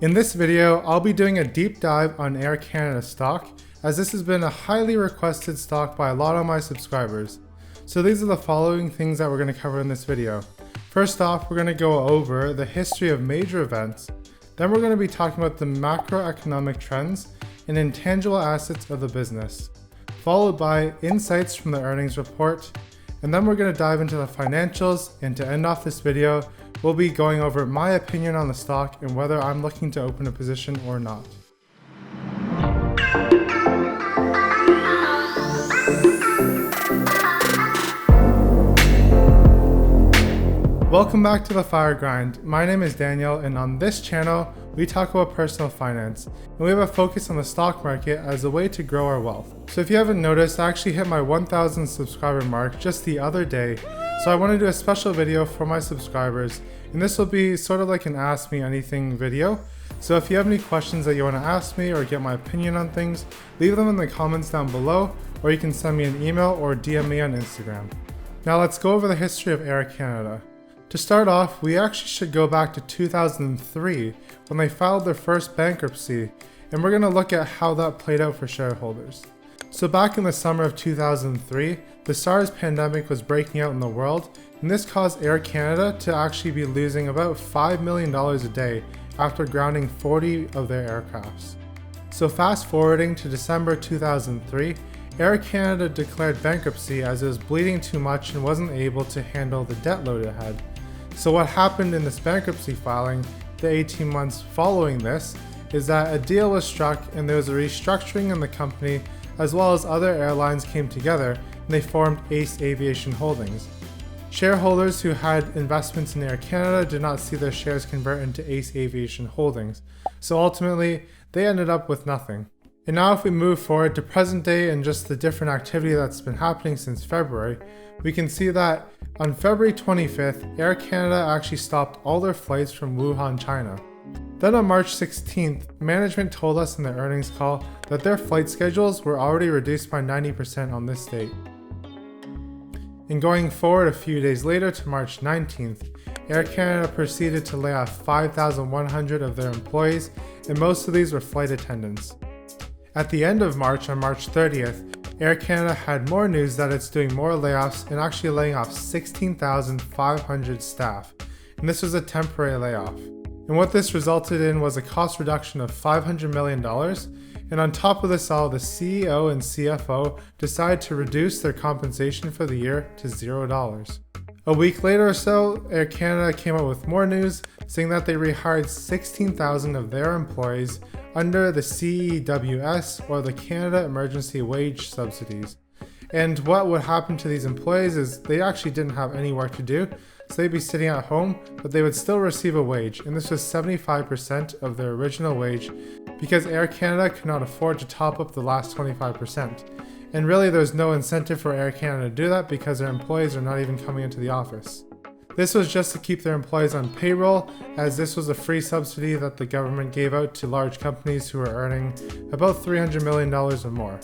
In this video, I'll be doing a deep dive on Air Canada stock, as this has been a highly requested stock by a lot of my subscribers. So these are the following things that we're going to cover in this video. First off, we're going to go over the history of major events. Then we're going to be talking about the macroeconomic trends and intangible assets of the business, followed by insights from the earnings report. And then we're going to dive into the financials, and to end off this video, we'll be going over my opinion on the stock and whether I'm looking to open a position or not. Welcome back to The Fire Grind. My name is Daniel, and on this channel, we talk about personal finance, and we have a focus on the stock market as a way to grow our wealth. So if you haven't noticed, I actually hit my 1,000 subscriber mark just the other day, so I want to do a special video for my subscribers, and this will be sort of like an Ask Me Anything video. So if you have any questions that you want to ask me or get my opinion on things, leave them in the comments down below, or you can send me an email or DM me on Instagram. Now let's go over the history of Air Canada. To start off, we actually should go back to 2003 when they filed their first bankruptcy, and we're going to look at how that played out for shareholders. So back in the summer of 2003, the SARS pandemic was breaking out in the world, and this caused Air Canada to actually be losing about $5 million a day after grounding 40 of their aircrafts. So fast forwarding to December 2003, Air Canada declared bankruptcy as it was bleeding too much and wasn't able to handle the debt load it had. So what happened in this bankruptcy filing, the 18 months following this, is that a deal was struck and there was a restructuring in the company, as well as other airlines came together and they formed Ace Aviation Holdings. Shareholders who had investments in Air Canada did not see their shares convert into Ace Aviation Holdings, so ultimately they ended up with nothing. And now if we move forward to present day and just the different activity that's been happening since February, we can see that on February 25th, Air Canada actually stopped all their flights from Wuhan, China. Then on March 16th, management told us in their earnings call that their flight schedules were already reduced by 90% on this date. And going forward a few days later to March 19th, Air Canada proceeded to lay off 5,100 of their employees, and most of these were flight attendants. At the end of March, on March 30th, Air Canada had more news that it's doing more layoffs and actually laying off 16,500 staff, and this was a temporary layoff. And what this resulted in was a cost reduction of $500 million, and on top of this all, the CEO and CFO decided to reduce their compensation for the year to $0. A week later or so, Air Canada came out with more news, saying that they rehired 16,000 of their employees under the CEWS, or the Canada Emergency Wage Subsidies. And what would happen to these employees is they actually didn't have any work to do, so they'd be sitting at home, but they would still receive a wage, and this was 75% of their original wage, because Air Canada could not afford to top up the last 25%. And really there's no incentive for Air Canada to do that because their employees are not even coming into the office. This was just to keep their employees on payroll, as this was a free subsidy that the government gave out to large companies who were earning about $300 million or more.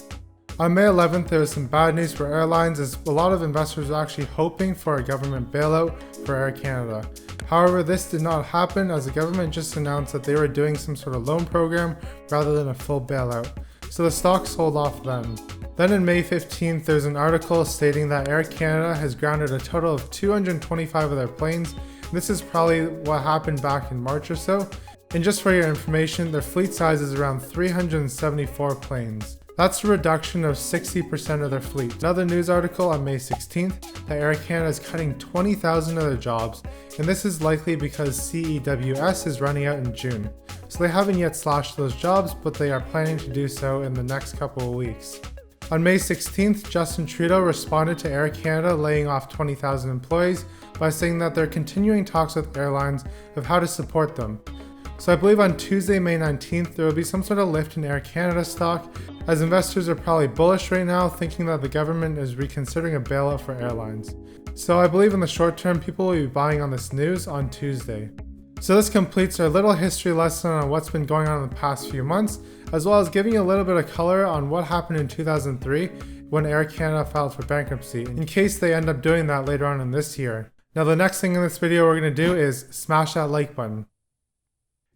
On May 11th, there was some bad news for airlines, as a lot of investors were actually hoping for a government bailout for Air Canada. However, this did not happen, as the government just announced that they were doing some sort of loan program rather than a full bailout. So the stock sold off then. Then on May 15th, there's an article stating that Air Canada has grounded a total of 225 of their planes. This is probably what happened back in March or so. And just for your information, their fleet size is around 374 planes. That's a reduction of 60% of their fleet. Another news article on May 16th that Air Canada is cutting 20,000 of their jobs, and this is likely because CEWS is running out in June. So they haven't yet slashed those jobs, but they are planning to do so in the next couple of weeks. On May 16th, Justin Trudeau responded to Air Canada laying off 20,000 employees by saying that they're continuing talks with airlines of how to support them. So I believe on Tuesday, May 19th, there will be some sort of lift in Air Canada stock, as investors are probably bullish right now, thinking that the government is reconsidering a bailout for airlines. So I believe in the short term, people will be buying on this news on Tuesday. So this completes our little history lesson on what's been going on in the past few months, as well as giving you a little bit of color on what happened in 2003 when Air Canada filed for bankruptcy, in case they end up doing that later on in this year. Now the next thing in this video we're going to do is smash that like button.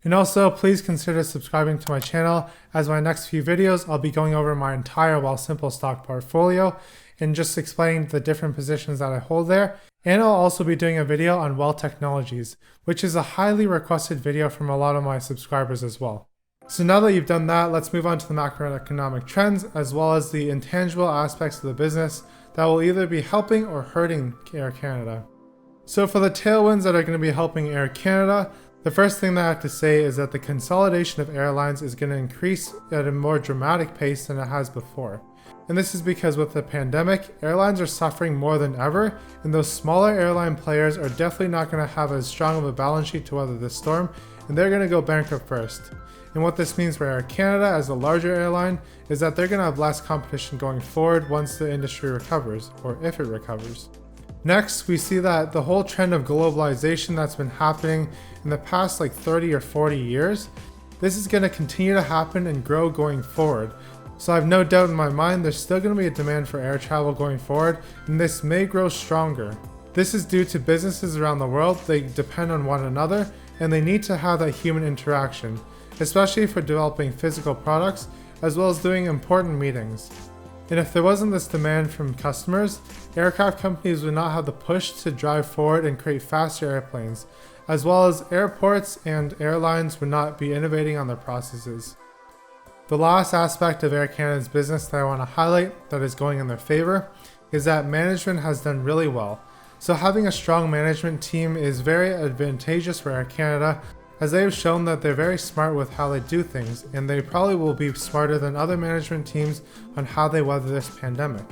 And also, please consider subscribing to my channel, as my next few videos I'll be going over my entire Wealthsimple stock portfolio and just explaining the different positions that I hold there. And I'll also be doing a video on wealth technologies, which is a highly requested video from a lot of my subscribers as well. So now that you've done that, let's move on to the macroeconomic trends as well as the intangible aspects of the business that will either be helping or hurting Air Canada. So for the tailwinds that are going to be helping Air Canada, the first thing that I have to say is that the consolidation of airlines is going to increase at a more dramatic pace than it has before. And this is because with the pandemic, airlines are suffering more than ever, and those smaller airline players are definitely not going to have as strong of a balance sheet to weather this storm, and they're going to go bankrupt first. And what this means for Air Canada as a larger airline is that they're going to have less competition going forward once the industry recovers, or if it recovers. Next, we see that the whole trend of globalization that's been happening in the past 30 or 40 years, this is going to continue to happen and grow going forward. So I have no doubt in my mind there's still going to be a demand for air travel going forward, and this may grow stronger. This is due to businesses around the world. They depend on one another and they need to have that human interaction, especially for developing physical products as well as doing important meetings. And if there wasn't this demand from customers, aircraft companies would not have the push to drive forward and create faster airplanes, as well as airports and airlines would not be innovating on their processes. The last aspect of Air Canada's business that I want to highlight that is going in their favor is that management has done really well. So having a strong management team is very advantageous for Air Canada, as they have shown that they're very smart with how they do things, and they probably will be smarter than other management teams on how they weather this pandemic.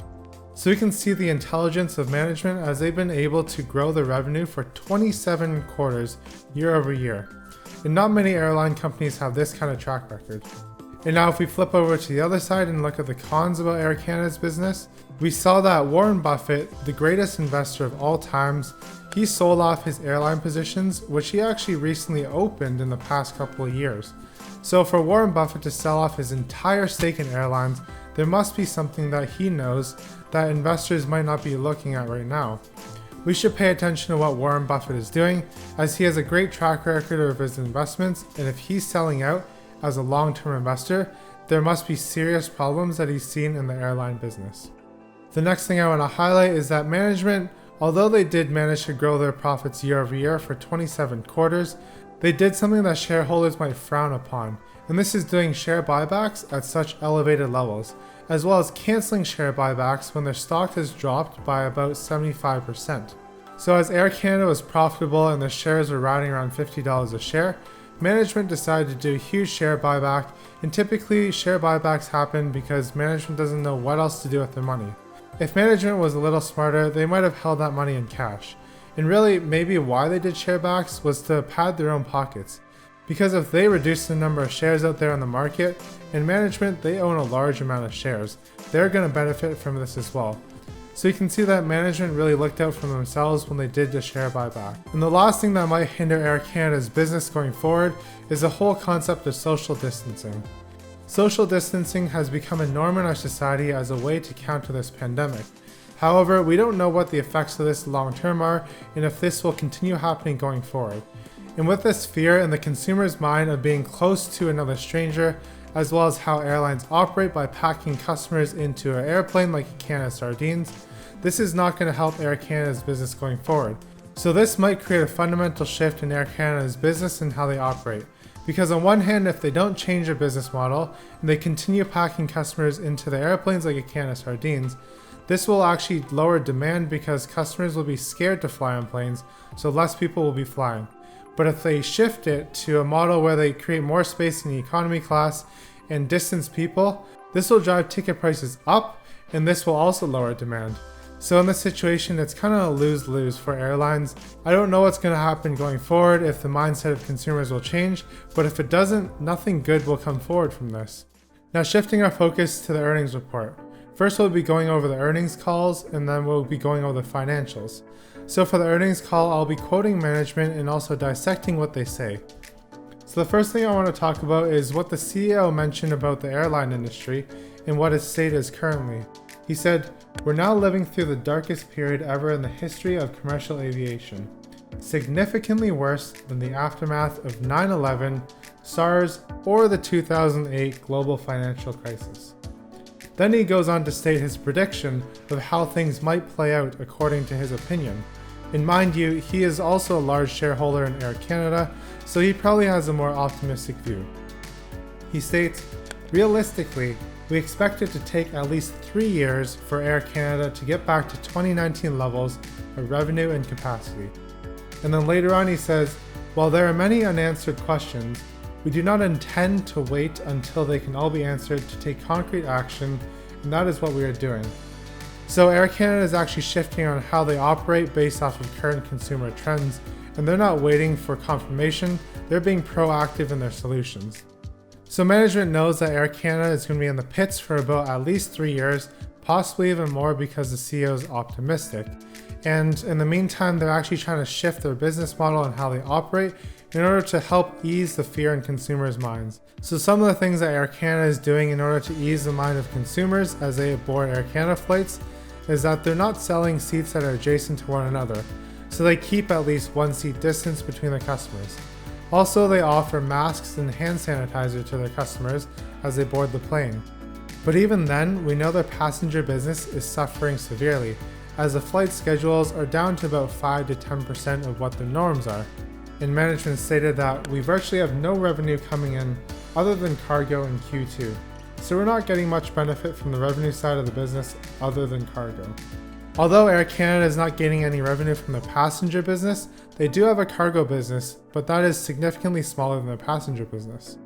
So we can see the intelligence of management as they've been able to grow their revenue for 27 quarters year over year. And not many airline companies have this kind of track record. And now if we flip over to the other side and look at the cons about Air Canada's business, we saw that Warren Buffett, the greatest investor of all times, he sold off his airline positions, which he actually recently opened in the past couple of years. So for Warren Buffett to sell off his entire stake in airlines, there must be something that he knows that investors might not be looking at right now. We should pay attention to what Warren Buffett is doing, as he has a great track record of his investments, and if he's selling out as a long-term investor, there must be serious problems that he's seen in the airline business. The next thing I want to highlight is that management, although they did manage to grow their profits year over year for 27 quarters, they did something that shareholders might frown upon, and this is doing share buybacks at such elevated levels, as well as canceling share buybacks when their stock has dropped by about 75%. So as Air Canada was profitable and their shares were riding around $50 a share, management decided to do a huge share buyback, and typically share buybacks happen because management doesn't know what else to do with their money. If management was a little smarter, they might have held that money in cash. And really, maybe why they did share buybacks was to pad their own pockets. Because if they reduce the number of shares out there on the market, and management, they own a large amount of shares, they're going to benefit from this as well. So you can see that management really looked out for themselves when they did the share buyback. And the last thing that might hinder Air Canada's business going forward is the whole concept of social distancing. Social distancing has become a norm in our society as a way to counter this pandemic. However, we don't know what the effects of this long term are and if this will continue happening going forward. And with this fear in the consumer's mind of being close to another stranger, as well as how airlines operate by packing customers into an airplane like a can of sardines, this is not going to help Air Canada's business going forward. So this might create a fundamental shift in Air Canada's business and how they operate. Because on one hand, if they don't change their business model and they continue packing customers into the airplanes like a can of sardines, this will actually lower demand because customers will be scared to fly on planes, so less people will be flying. But if they shift it to a model where they create more space in the economy class and distance people, this will drive ticket prices up, and this will also lower demand. So in this situation, it's kind of a lose-lose for airlines. I don't know what's going to happen going forward, if the mindset of consumers will change, but if it doesn't, nothing good will come forward from this. Now shifting our focus to the earnings report. First we'll be going over the earnings calls, and then we'll be going over the financials. So for the earnings call, I'll be quoting management and also dissecting what they say. So the first thing I want to talk about is what the CEO mentioned about the airline industry and what his state is currently. He said, "We're now living through the darkest period ever in the history of commercial aviation. significantly worse than the aftermath of 9/11, SARS, or the 2008 global financial crisis. Then he goes on to state his prediction of how things might play out according to his opinion. And mind you, he is also a large shareholder in Air Canada, so he probably has a more optimistic view. He states, realistically, we expect it to take at least 3 years for Air Canada to get back to 2019 levels of revenue and capacity. And then later on he says, while there are many unanswered questions, we do not intend to wait until they can all be answered to take concrete action, and that is what we are doing. So Air Canada is actually shifting on how they operate based off of current consumer trends, and they're not waiting for confirmation, they're being proactive in their solutions. So management knows that Air Canada is going to be in the pits for about at least 3 years, possibly even more because the CEO is optimistic. And in the meantime, they're actually trying to shift their business model and how they operate in order to help ease the fear in consumers' minds. So some of the things that Air Canada is doing in order to ease the mind of consumers as they board Air Canada flights is that they're not selling seats that are adjacent to one another, so they keep at least 1 seat distance between the customers. Also, they offer masks and hand sanitizer to their customers as they board the plane. But even then, we know their passenger business is suffering severely, as the flight schedules are down to about 5 to 10% of what the norms are. And management stated that we virtually have no revenue coming in other than cargo in Q2. So we're not getting much benefit from the revenue side of the business other than cargo. Although Air Canada is not gaining any revenue from the passenger business, they do have a cargo business, but that is significantly smaller than the passenger business.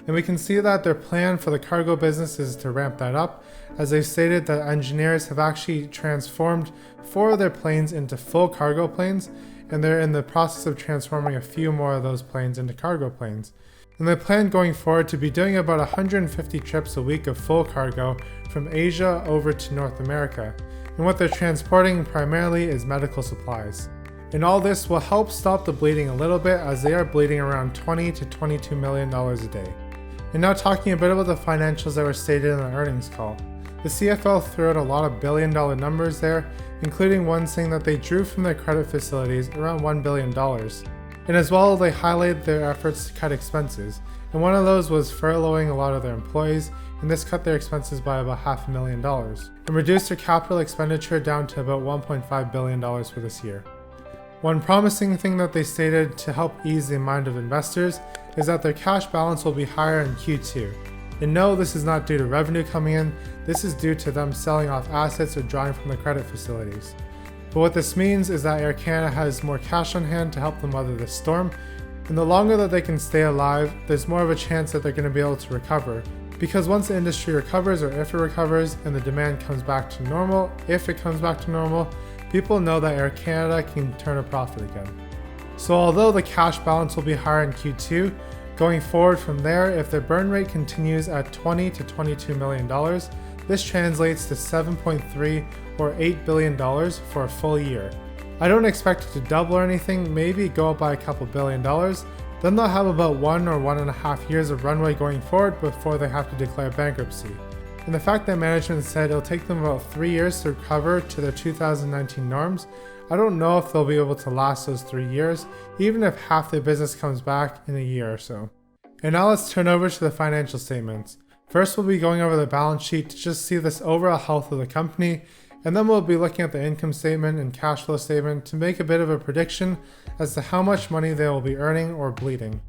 And we can see that their plan for the cargo business is to ramp that up, as they've stated that engineers have actually transformed 4 of their planes into full cargo planes, and they're in the process of transforming a few more of those planes into cargo planes. And they plan going forward to be doing about 150 trips a week of full cargo from Asia over to North America. And what they're transporting primarily is medical supplies. And all this will help stop the bleeding a little bit, as they are bleeding around $20 to $22 million a day. And now talking a bit about the financials that were stated in the earnings call. The CFO threw out a lot of billion-dollar numbers there, including one saying that they drew from their credit facilities around $1 billion. And as well, they highlighted their efforts to cut expenses. And one of those was furloughing a lot of their employees, and this cut their expenses by about $500,000 and reduced their capital expenditure down to about $1.5 billion for this year. One promising thing that they stated to help ease the mind of investors is that their cash balance will be higher in Q2. And no, this is not due to revenue coming in, this is due to them selling off assets or drawing from the credit facilities. But what this means is that Air Canada has more cash on hand to help them weather the storm, and the longer that they can stay alive, there's more of a chance that they're going to be able to recover. Because once the industry recovers, or if it recovers, and the demand comes back to normal, if it comes back to normal, people know that Air Canada can turn a profit again. So although the cash balance will be higher in Q2, going forward from there, if their burn rate continues at $20 to $22 million, this translates to $7.3 or $8 billion for a full year. I don't expect it to double or anything, maybe go up by a couple $1 billion. Then they'll have about 1 or 1.5 years of runway going forward before they have to declare bankruptcy. And the fact that management said it'll take them about 3 years to recover to their 2019 norms, I don't know if they'll be able to last those 3 years, even if half their business comes back in a year or so. And now let's turn over to the financial statements. First, we'll be going over the balance sheet to just see this overall health of the company, and then we'll be looking at the income statement and cash flow statement to make a bit of a prediction as to how much money they will be earning or bleeding.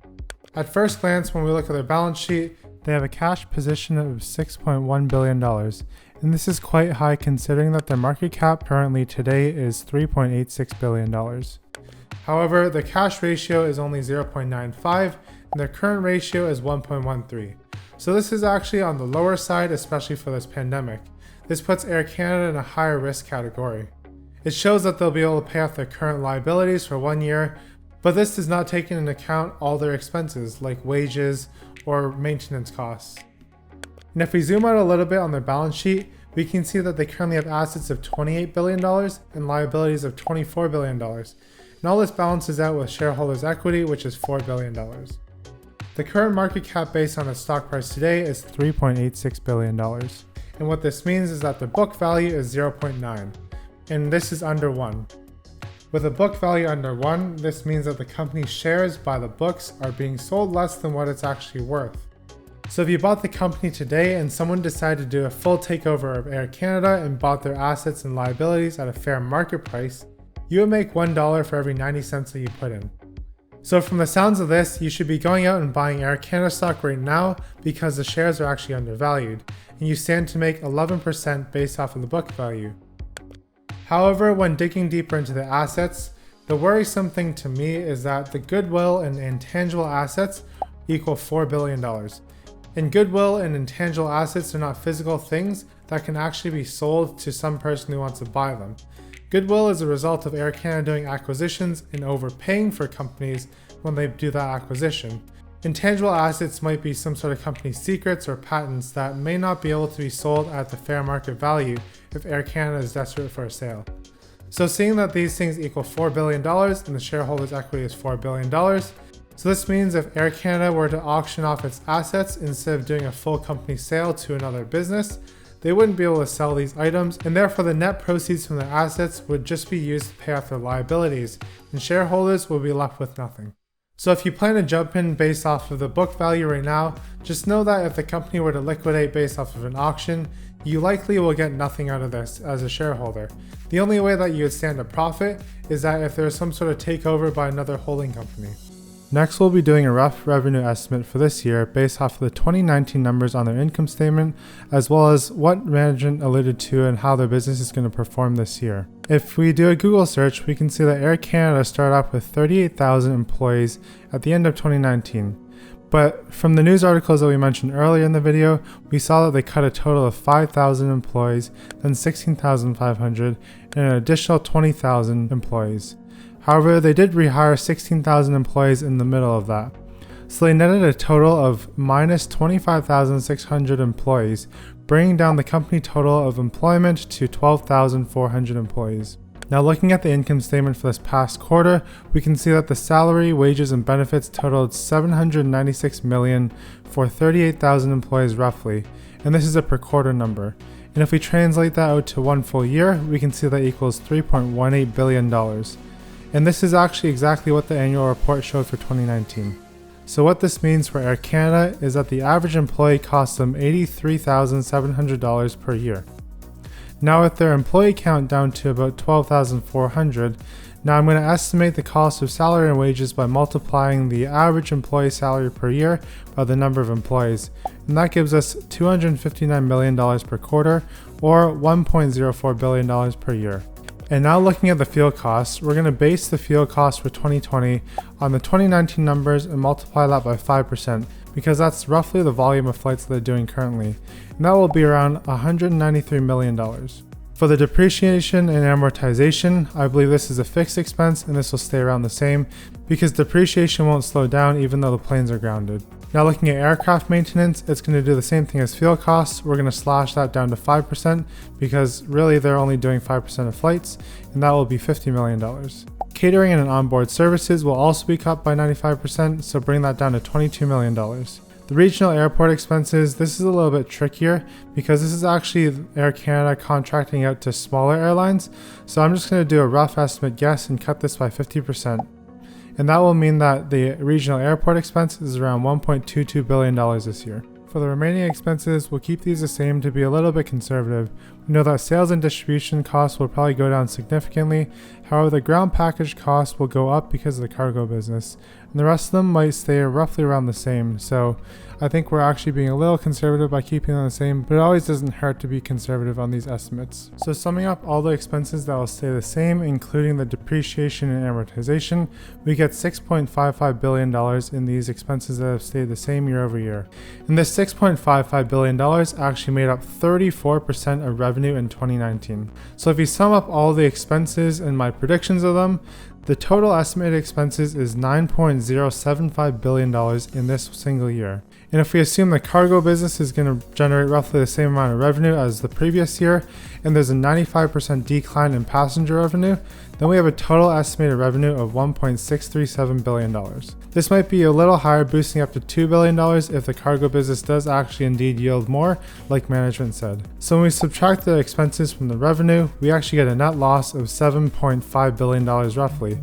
At first glance, when we look at their balance sheet, they have a cash position of $6.1 billion, and this is quite high considering that their market cap currently today is $3.86 billion. However, their cash ratio is only 0.95, and their current ratio is 1.13. So this is actually on the lower side, especially for this pandemic. This puts Air Canada in a higher risk category. It shows that they'll be able to pay off their current liabilities for 1 year, but this does not take into account all their expenses like wages or maintenance costs. And if we zoom out a little bit on their balance sheet, we can see that they currently have assets of $28 billion and liabilities of $24 billion. And all this balances out with shareholders' equity, which is $4 billion. The current market cap based on its stock price today is $3.86 billion. And what this means is that the book value is 0.9, and this is under 1. With a book value under 1, this means that the company's shares by the books are being sold less than what it's actually worth. So if you bought the company today and someone decided to do a full takeover of Air Canada and bought their assets and liabilities at a fair market price, you would make $1 for every 90 cents that you put in. So from the sounds of this, you should be going out and buying Air Canada stock right now because the shares are actually undervalued, and you stand to make 11% based off of the book value. However, when digging deeper into the assets, the worrisome thing to me is that the goodwill and intangible assets equal $4 billion. And goodwill and intangible assets are not physical things that can actually be sold to some person who wants to buy them. Goodwill is a result of Air Canada doing acquisitions and overpaying for companies when they do that acquisition. Intangible assets might be some sort of company secrets or patents that may not be able to be sold at the fair market value if Air Canada is desperate for a sale. So seeing that these things equal $4 billion and the shareholders' equity is $4 billion, so this means if Air Canada were to auction off its assets instead of doing a full company sale to another business, they wouldn't be able to sell these items, and therefore the net proceeds from their assets would just be used to pay off their liabilities, and shareholders will be left with nothing. So if you plan to jump in based off of the book value right now, just know that if the company were to liquidate based off of an auction, you likely will get nothing out of this as a shareholder. The only way that you would stand to profit is that if there is some sort of takeover by another holding company. Next, we'll be doing a rough revenue estimate for this year based off of the 2019 numbers on their income statement, as well as what management alluded to and how their business is going to perform this year. If we do a Google search, we can see that Air Canada started off with 38,000 employees at the end of 2019. But from the news articles that we mentioned earlier in the video, we saw that they cut a total of 5,000 employees, then 16,500, and an additional 20,000 employees. However, they did rehire 16,000 employees in the middle of that. So they netted a total of minus 25,600 employees, bringing down the company total of employment to 12,400 employees. Now looking at the income statement for this past quarter, we can see that the salary, wages, and benefits totaled $796 million for 38,000 employees roughly, and this is a per quarter number. And if we translate that out to one full year, we can see that equals $3.18 billion. And this is actually exactly what the annual report showed for 2019. So what this means for Air Canada is that the average employee costs them $83,700 per year. Now with their employee count down to about 12,400, now I'm going to estimate the cost of salary and wages by multiplying the average employee salary per year by the number of employees. And that gives us $259 million per quarter, or $1.04 billion per year. And now looking at the fuel costs, we're going to base the fuel cost for 2020 on the 2019 numbers and multiply that by 5%, because that's roughly the volume of flights that they're doing currently, and that will be around $193 million. For the depreciation and amortization, I believe this is a fixed expense and this will stay around the same because depreciation won't slow down even though the planes are grounded. Now looking at aircraft maintenance, it's going to do the same thing as fuel costs. We're going to slash that down to 5% because really they're only doing 5% of flights, and that will be $50 million. Catering and onboard services will also be cut by 95%, so bring that down to $22 million. The regional airport expenses, this is a little bit trickier because this is actually Air Canada contracting out to smaller airlines, so I'm just going to do a rough estimate guess and cut this by 50%. And that will mean that the regional airport expense is around $1.22 billion this year. For the remaining expenses, we'll keep these the same to be a little bit conservative. We know that sales and distribution costs will probably go down significantly. However, the ground package costs will go up because of the cargo business, and the rest of them might stay roughly around the same. So I think we're actually being a little conservative by keeping them the same, but it always doesn't hurt to be conservative on these estimates. So summing up all the expenses that will stay the same, including the depreciation and amortization, we get $6.55 billion in these expenses that have stayed the same year over year. And this $6.55 billion actually made up 34% of revenue in 2019. So if you sum up all the expenses and my predictions of them, the total estimated expenses is $9.075 billion in this single year. And if we assume the cargo business is going to generate roughly the same amount of revenue as the previous year, and there's a 95% decline in passenger revenue, then we have a total estimated revenue of $1.637 billion. This might be a little higher, boosting up to $2 billion if the cargo business does actually indeed yield more, like management said. So when we subtract the expenses from the revenue, we actually get a net loss of $7.5 billion roughly.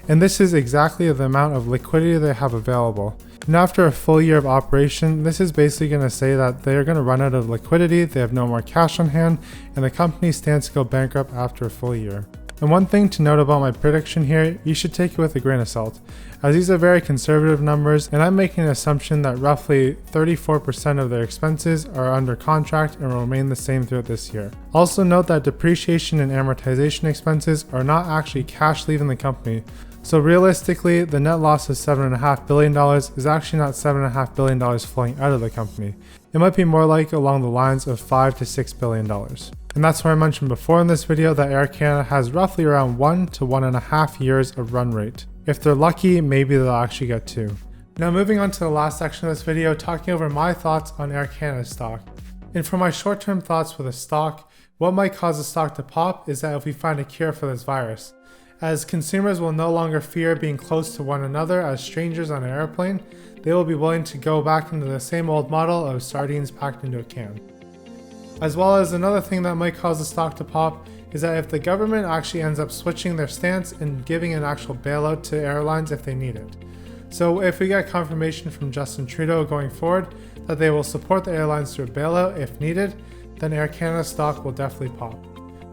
And this is exactly the amount of liquidity they have available. And after a full year of operation, this is basically going to say that they are going to run out of liquidity, they have no more cash on hand, and the company stands to go bankrupt after a full year. And one thing to note about my prediction here, you should take it with a grain of salt, as these are very conservative numbers, and I'm making an assumption that roughly 34% of their expenses are under contract and will remain the same throughout this year. Also note that depreciation and amortization expenses are not actually cash leaving the company. So realistically, the net loss of $7.5 billion is actually not $7.5 billion flowing out of the company. It might be more like along the lines of $5 to $6 billion. And that's why I mentioned before in this video that Air Canada has roughly around 1 to 1.5 years of run rate. If they're lucky, maybe they'll actually get 2. Now moving on to the last section of this video, talking over my thoughts on Air Canada stock. And for my short-term thoughts with a stock, what might cause the stock to pop is that if we find a cure for this virus. As consumers will no longer fear being close to one another as strangers on an airplane, they will be willing to go back into the same old model of sardines packed into a can. As well as another thing that might cause the stock to pop is that if the government actually ends up switching their stance and giving an actual bailout to airlines if they need it. So if we get confirmation from Justin Trudeau going forward that they will support the airlines through a bailout if needed, then Air Canada stock will definitely pop.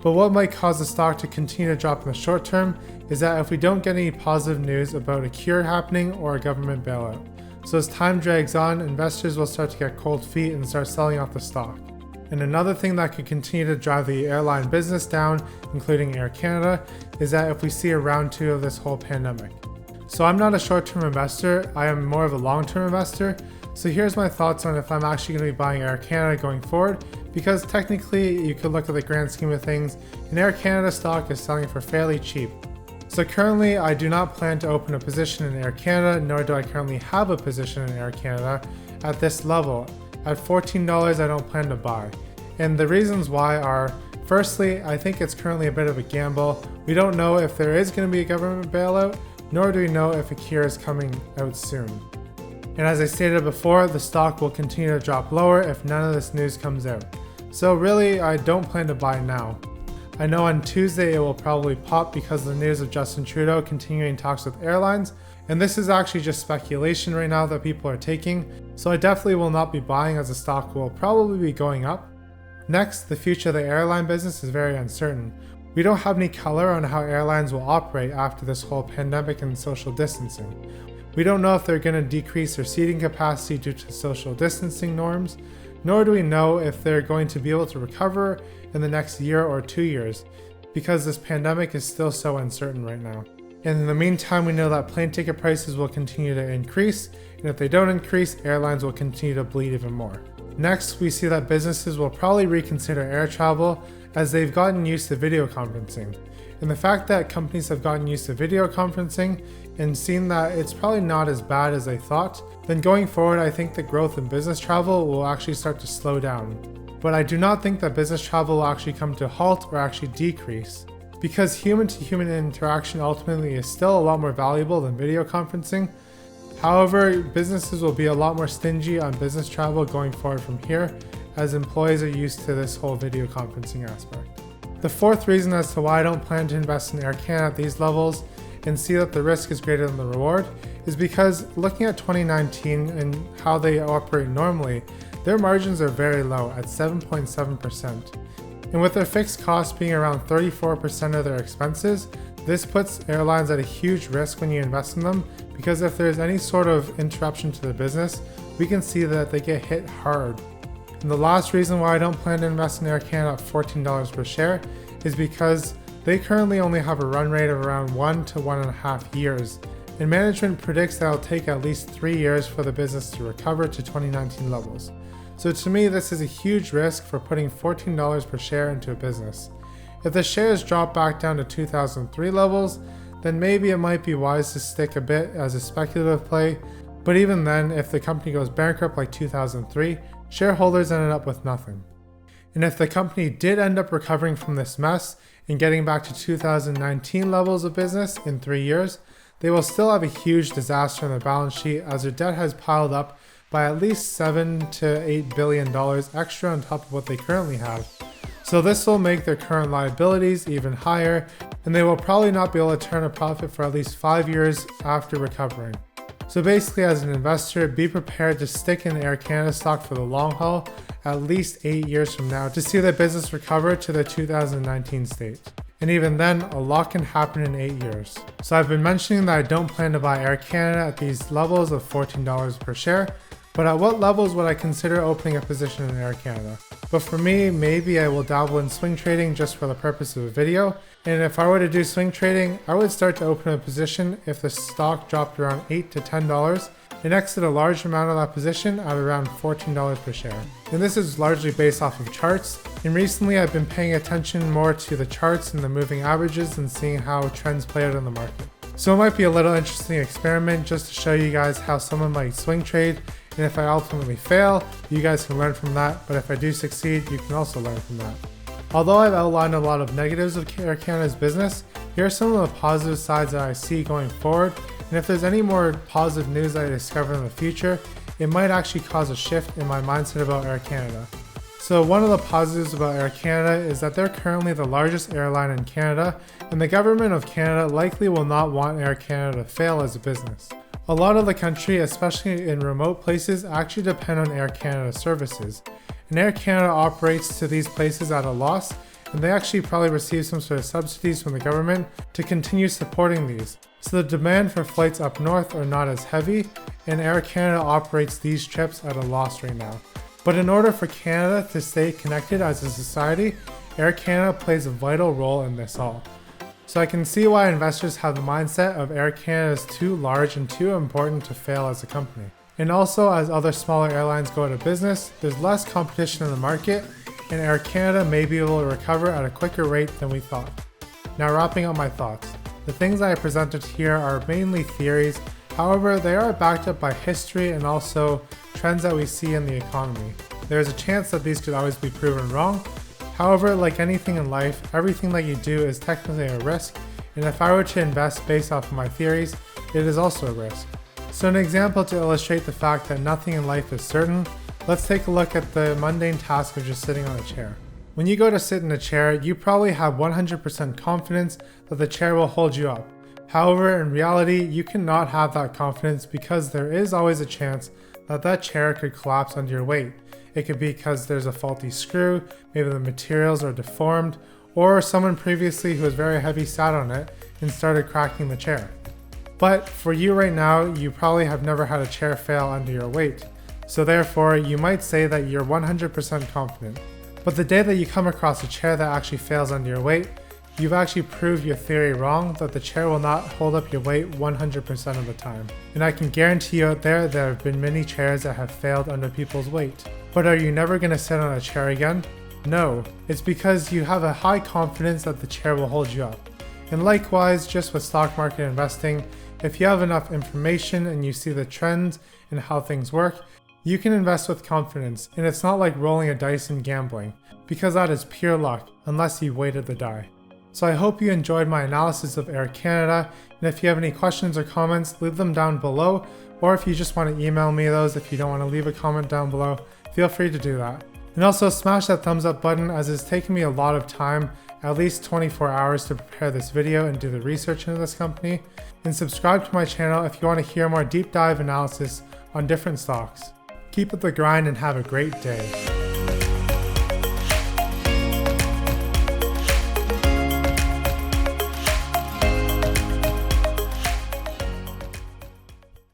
But what might cause the stock to continue to drop in the short term is that if we don't get any positive news about a cure happening or a government bailout. So as time drags on, investors will start to get cold feet and start selling off the stock. And another thing that could continue to drive the airline business down, including Air Canada, is that if we see a round 2 of this whole pandemic. So I'm not a short-term investor, I am more of a long-term investor. So here's my thoughts on if I'm actually going to be buying Air Canada going forward, because technically you could look at the grand scheme of things, and Air Canada stock is selling for fairly cheap. So currently I do not plan to open a position in Air Canada, nor do I currently have a position in Air Canada at this level. At $14 I don't plan to buy. And the reasons why are, firstly, I think it's currently a bit of a gamble. We don't know if there is going to be a government bailout, nor do we know if a cure is coming out soon. And as I stated before, the stock will continue to drop lower if none of this news comes out. So really, I don't plan to buy now. I know on Tuesday it will probably pop because of the news of Justin Trudeau continuing talks with airlines, and this is actually just speculation right now that people are taking, so I definitely will not be buying as the stock will probably be going up. Next, the future of the airline business is very uncertain. We don't have any color on how airlines will operate after this whole pandemic and social distancing. We don't know if they're going to decrease their seating capacity due to social distancing norms, nor do we know if they're going to be able to recover in the next year or 2 years, because this pandemic is still so uncertain right now. And in the meantime, we know that plane ticket prices will continue to increase, and if they don't increase, airlines will continue to bleed even more. Next, we see that businesses will probably reconsider air travel as they've gotten used to video conferencing. And the fact that companies have gotten used to video conferencing and seen that it's probably not as bad as they thought, then going forward I think the growth in business travel will actually start to slow down. But I do not think that business travel will actually come to a halt or actually decrease, because human-to-human interaction ultimately is still a lot more valuable than video conferencing. However, businesses will be a lot more stingy on business travel going forward from here, as employees are used to this whole video conferencing aspect. The fourth reason as to why I don't plan to invest in Air Canada at these levels and see that the risk is greater than the reward is because looking at 2019 and how they operate normally, their margins are very low at 7.7%. And with their fixed costs being around 34% of their expenses, this puts airlines at a huge risk when you invest in them, because if there's any sort of interruption to the business, we can see that they get hit hard. And the last reason why I don't plan to invest in Air Canada at $14 per share is because they currently only have a run rate of around 1 to 1.5 years, and management predicts that it'll take at least 3 years for the business to recover to 2019 levels. So to me, this is a huge risk for putting $14 per share into a business. If the shares drop back down to 2003 levels, then maybe it might be wise to stick a bit as a speculative play, but even then, if the company goes bankrupt like 2003, shareholders ended up with nothing. And if the company did end up recovering from this mess and getting back to 2019 levels of business in 3 years, they will still have a huge disaster on their balance sheet as their debt has piled up by at least $7 to $8 billion extra on top of what they currently have. So this will make their current liabilities even higher, and they will probably not be able to turn a profit for at least 5 years after recovering. So basically, as an investor, be prepared to stick in Air Canada stock for the long haul at least 8 years from now to see their business recover to their 2019 state. And even then, a lot can happen in 8 years. So I've been mentioning that I don't plan to buy Air Canada at these levels of $14 per share, but at what levels would I consider opening a position in Air Canada? But for me, maybe I will dabble in swing trading just for the purpose of a video. And if I were to do swing trading, I would start to open a position if the stock dropped around $8 to $10 and exit a large amount of that position at around $14 per share. And this is largely based off of charts. And recently I've been paying attention more to the charts and the moving averages and seeing how trends play out in the market. So it might be a little interesting experiment just to show you guys how someone might swing trade. And if I ultimately fail, you guys can learn from that. But if I do succeed, you can also learn from that. Although I've outlined a lot of negatives of Air Canada's business, here are some of the positive sides that I see going forward. And if there's any more positive news that I discover in the future, it might actually cause a shift in my mindset about Air Canada. So one of the positives about Air Canada is that they're currently the largest airline in Canada, and the government of Canada likely will not want Air Canada to fail as a business. A lot of the country, especially in remote places, actually depend on Air Canada services. And Air Canada operates to these places at a loss, and they actually probably receive some sort of subsidies from the government to continue supporting these. So the demand for flights up north are not as heavy, and Air Canada operates these trips at a loss right now. But in order for Canada to stay connected as a society, Air Canada plays a vital role in this all. So I can see why investors have the mindset of Air Canada is too large and too important to fail as a company. And also, as other smaller airlines go out of business, there's less competition in the market, and Air Canada may be able to recover at a quicker rate than we thought. Now, wrapping up my thoughts. The things I presented here are mainly theories, however, they are backed up by history and also trends that we see in the economy. There is a chance that these could always be proven wrong. However, like anything in life, everything that you do is technically a risk, and if I were to invest based off of my theories, it is also a risk. So an example to illustrate the fact that nothing in life is certain, let's take a look at the mundane task of just sitting on a chair. When you go to sit in a chair, you probably have 100% confidence that the chair will hold you up. However, in reality, you cannot have that confidence because there is always a chance that that chair could collapse under your weight. It could be because there's a faulty screw, maybe the materials are deformed, or someone previously who was very heavy sat on it and started cracking the chair. But for you right now, you probably have never had a chair fail under your weight. So therefore, you might say that you're 100% confident. But the day that you come across a chair that actually fails under your weight, you've actually proved your theory wrong that the chair will not hold up your weight 100% of the time. And I can guarantee you out there have been many chairs that have failed under people's weight. But are you never going to sit on a chair again? No, it's because you have a high confidence that the chair will hold you up. And likewise, just with stock market investing, if you have enough information and you see the trends and how things work, you can invest with confidence, and it's not like rolling a dice and gambling, because that is pure luck, unless you weighted the die. So I hope you enjoyed my analysis of Air Canada, and if you have any questions or comments, leave them down below, or if you just want to email me those if you don't want to leave a comment down below, feel free to do that. And also smash that thumbs up button, as it's taken me a lot of time, at least 24 hours to prepare this video and do the research into this company, and subscribe to my channel if you want to hear more deep dive analysis on different stocks. Keep up the grind and have a great day.